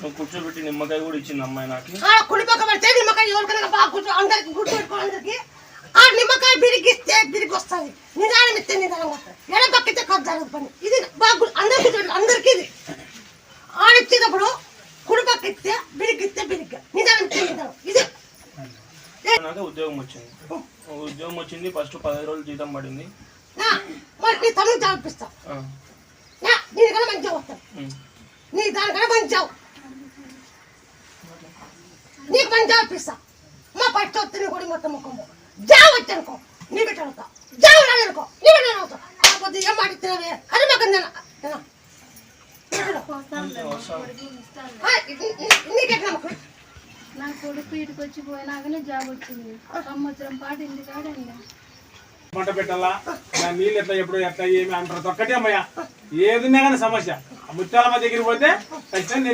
నువ్వు కూర్చోబెట్టి నిమ్మకాయ కూడా ఇచ్చింది అమ్మాయి నాకు. కుడి పక్క పడితే నిమ్మకాయ ఎవరికైనా బాగా కూర్చో అందరికి కూర్చోబెట్టుకో అందరికి. ఆ నిమ్మకాయ బిరిగిస్తే బిరిగి వస్తుంది, నిదానం ఇస్తే నిదానం వస్తుంది. ఎడం పక్కితే కప్ జరగదు పని. ఇది బాగా అందరు కూర్చోండి, అందరికి ఇది ఆడిచ్చేటప్పుడు కుడి పక్క ఇస్తే బిరిగిస్తే బిరిగ్గా, నిదానం ఇస్తే నిదానం. ఇది నాకు ఉద్యోగం వచ్చింది. ఫస్ట్ 10 రోజులు జీతం పడింది. మరి నీ తమ్ముడు జాబ్ ఇప్పిస్తా, నీకన్నా మంచిగా వస్తాను, నీ దానికన్నా మంచిగా నీకు మంచి జాబ్ ఇప్పిస్తా. మా ఫస్ట్ వస్తే నీ కూడా మొత్తం ముఖం జాబ్ వచ్చానుకో నీ బిడ్డ అవుతా, జాబ్ రాదనుకో నీ బిడ్డ అవుతా. కాకపోతే ఏం మాటిస్తున్నావే అది మాకు నీకెట్లా నమ్మకం? నా కొడుకు ఇటుకు వచ్చి పోయినాకనే జాబ్ వచ్చింది. సంవత్సరం పాటు ఇంటికాడ పంట పెట్టాలా, నీళ్ళు ఎట్లా ఎప్పుడు ఎట్లా ఏమి అంటారు ఒక్కటే అమ్మయ్య. ఏదున్నా కానీ సమస్య ముత్యాలమ్మ దగ్గరికి పోతే ఖచ్చితంగా